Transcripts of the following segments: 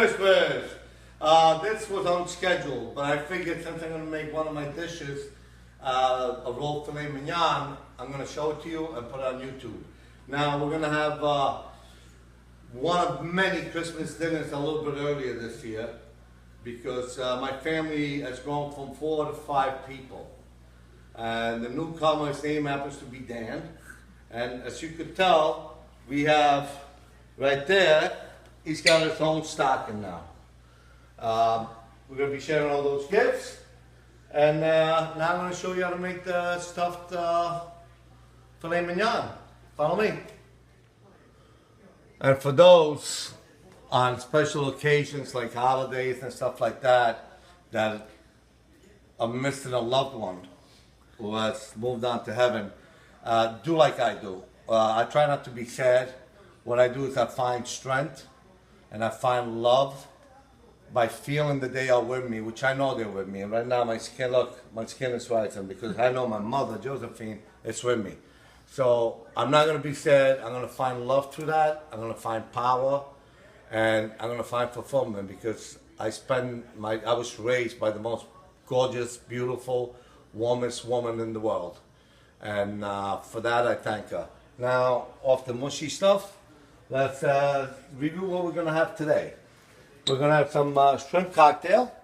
Christmas! This was on schedule, but I figured since I'm going to make one of my dishes, a rolled filet mignon, I'm going to show it to you and put it on YouTube. Now we're going to have one of many Christmas dinners a little bit earlier this year because my family has grown from 4 to 5 people. And the newcomer's name happens to be Dan. And as you could tell, we have right there, he's got his own stocking now. We're going to be sharing all those gifts. And now I'm going to show you how to make the stuffed filet mignon. Follow me. And for those on special occasions like holidays and stuff like that, that are missing a loved one who has moved on to heaven, do like I do. I try not to be sad. What I do is I find strength and I find love by feeling that they are with me, which I know they're with me. And right now my skin, look, my skin is rising because I know my mother, Josephine, is with me. So I'm not going to be sad. I'm going to find love through that. I'm going to find power. And I'm going to find fulfillment because I was raised by the most gorgeous, beautiful, warmest woman in the world. And for that, I thank her. Now, off the mushy stuff, let's review what we're going to have today. We're going to have some shrimp cocktail.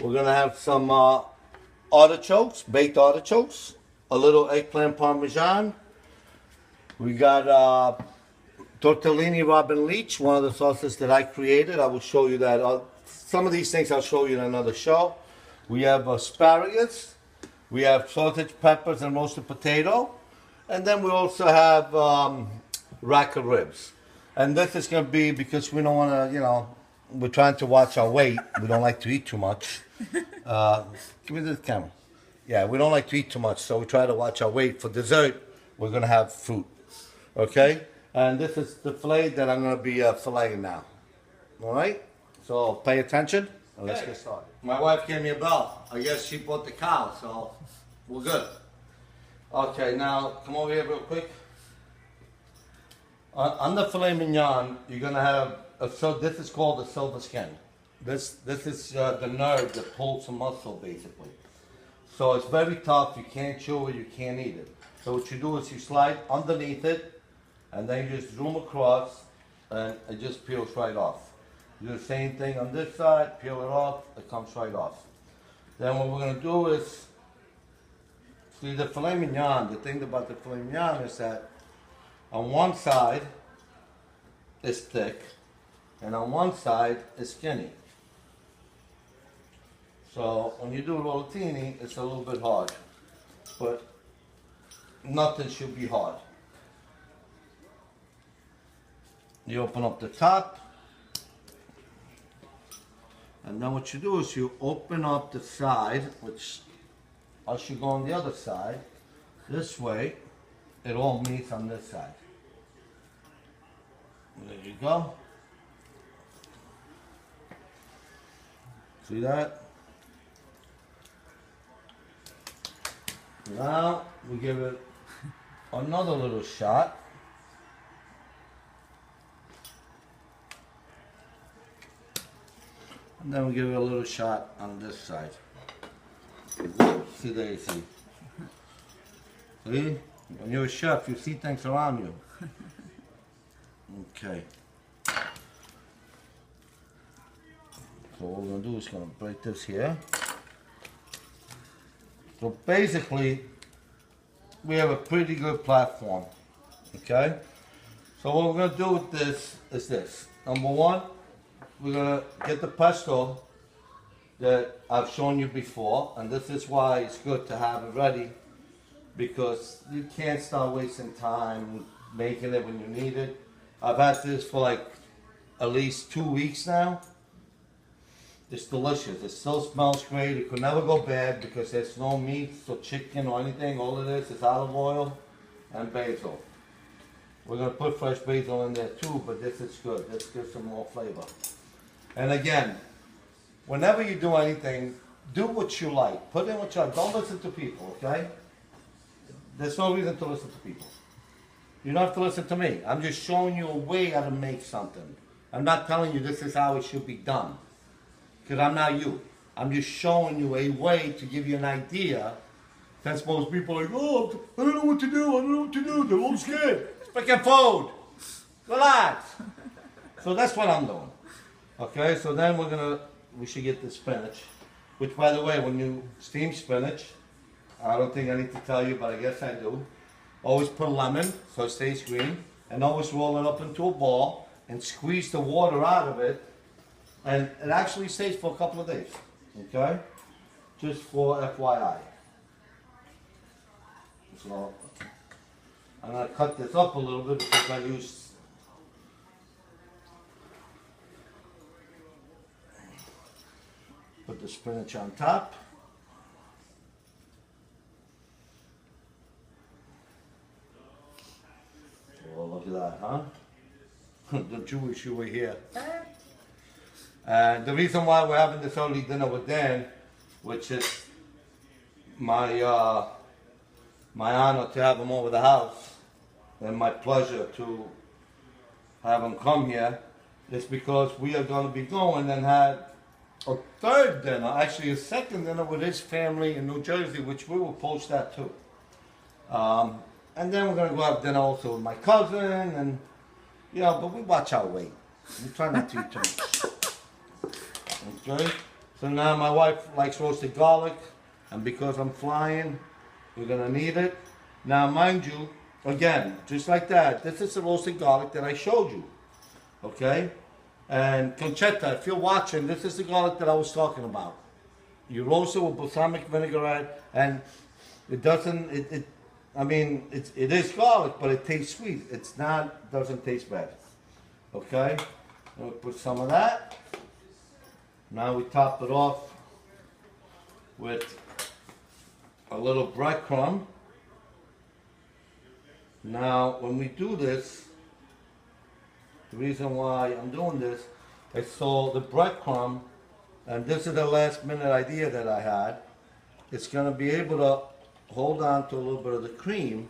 We're going to have some artichokes, baked artichokes, a little eggplant parmesan. We got tortellini Robin Leach, one of the sauces that I created. I will show you that. Some of these things I'll show you in another show. We have asparagus. We have sausage, peppers, and roasted potato. And then we also have rack of ribs. And this is going to be because we don't want to, you know, we're trying to watch our weight. We don't like to eat too much. Give me the camera. Yeah, we don't like to eat too much, so we try to watch our weight. For dessert, we're going to have fruit. Okay? And this is the filet that I'm going to be filleting now. All right? So pay attention, and let's get started. My wife gave me a bell. I guess she bought the cow, so we're good. Okay, now come over here real quick. On the filet mignon, you're going to have, this is called the silver skin. This is the nerve that pulls the muscle, basically. So it's very tough. You can't chew it, you can't eat it. So what you do is you slide underneath it, and then you just zoom across, and it just peels right off. You do the same thing on this side, peel it off, it comes right off. Then what we're going to do is, see the filet mignon, the thing about the filet mignon is that on one side is thick, and on one side is skinny. So when you do rolatini, it's a little bit hard, but nothing should be hard. You open up the top, and then what you do is you open up the side, which I should go on the other side. This way, it all meets on this side. There you go. See that? Now we give it another little shot. And then we give it a little shot on this side. See, there you see. See? When you're a chef, you see things around you. Okay. So what we're going to do is going to break this here. So basically, we have a pretty good platform. Okay? So what we're going to do with this is this. Number one, we're going to get the pesto that I've shown you before, and this is why it's good to have it ready, because you can't start wasting time making it when you need it. I've had this for like at least 2 weeks now. It's delicious. It still smells great. It could never go bad because there's no meat or chicken or anything. All it is olive oil and basil. We're going to put fresh basil in there too, but this is good. This gives some more flavor. And again, whenever you do anything, do what you like. Put in what you like. Don't listen to people, okay? There's no reason to listen to people. You don't have to listen to me. I'm just showing you a way how to make something. I'm not telling you this is how it should be done. Because I'm not you. I'm just showing you a way to give you an idea. That's most people are like, oh, I don't know what to do. I don't know what to do. They're all scared. It's freaking food. Relax. So that's what I'm doing. Okay, so then we should get the spinach. Which, by the way, when you steam spinach, I don't think I need to tell you, but I guess I do. Always put lemon so it stays green. And always roll it up into a ball and squeeze the water out of it. And it actually stays for a couple of days. Okay? Just for FYI. So I'm going to cut this up a little bit because I used put the spinach on top. Oh, look at that, huh? Don't you wish you were here? And the reason why we're having this early dinner with Dan, which is my honor to have him over the house, and my pleasure to have him come here, is because we are going to be going and have a third dinner, actually a second dinner with his family in New Jersey, which we will post that too. And then we're going to go have dinner also with my cousin, and but we watch our weight. We try not to eat too much. Okay? So now my wife likes roasted garlic, and because I'm flying, we're going to need it. Now, mind you, again, just like that, this is the roasted garlic that I showed you. Okay? And Conchetta, if you're watching, this is the garlic that I was talking about. You roast it with balsamic vinaigrette, and it doesn't, it is garlic, but it tastes sweet. It's not, doesn't taste bad. Okay? We'll put some of that. Now we top it off with a little breadcrumb. Now, when we do this, the reason why I'm doing this is so the breadcrumb, and this is the last minute idea that I had, it's going to be able to hold on to a little bit of the cream.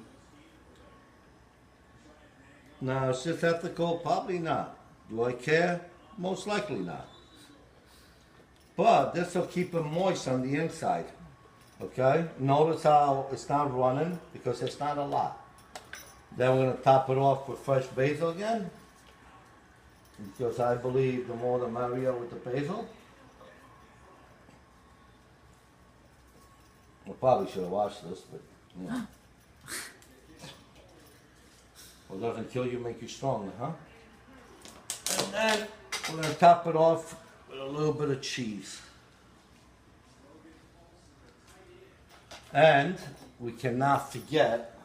Now, is this ethical? Probably not. Do I care? Most likely not. But this will keep it moist on the inside. Okay? Notice how it's not running because it's not a lot. Then we're going to top it off with fresh basil again. Because I believe the more the merrier with the basil. I probably should have washed this, but What doesn't kill you make you stronger, huh? And then we're going to top it off with a little bit of cheese. And we cannot forget,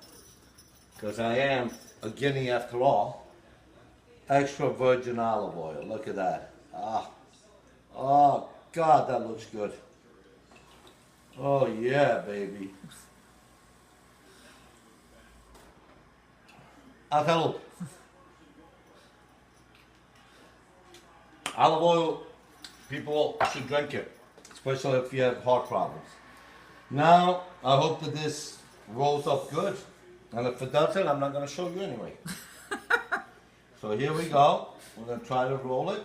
because I am a Guinea after all, extra virgin olive oil. Look at that. Oh, God, that looks good. Oh, yeah, baby. Hello. Olive oil, people should drink it, especially if you have heart problems. Now, I hope that this rolls up good. And if it doesn't, I'm not going to show you anyway. So here we go. We're going to try to roll it.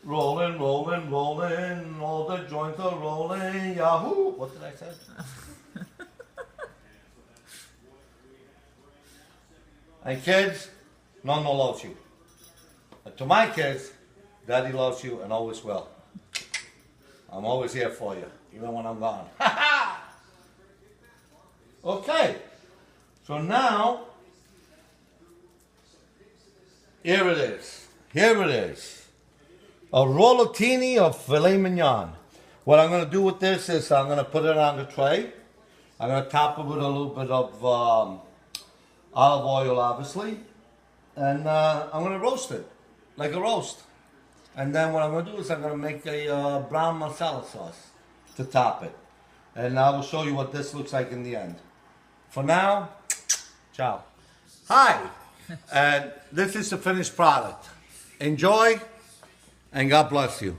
Rolling, rolling, rolling. All the joints are rolling. Yahoo! What did I say? And kids, Nonna loves you. And to my kids, Daddy loves you and always will. I'm always here for you, even when I'm gone. Okay, so now, here it is. Here it is. A rolatini of filet mignon. What I'm going to do with this is I'm going to put it on the tray. I'm going to top it with a little bit of olive oil, obviously. And I'm going to roast it, like a roast. And then what I'm going to do is I'm going to make a brown masala sauce to top it. And I will show you what this looks like in the end. For now, ciao. Hi, and this is the finished product. Enjoy, and God bless you.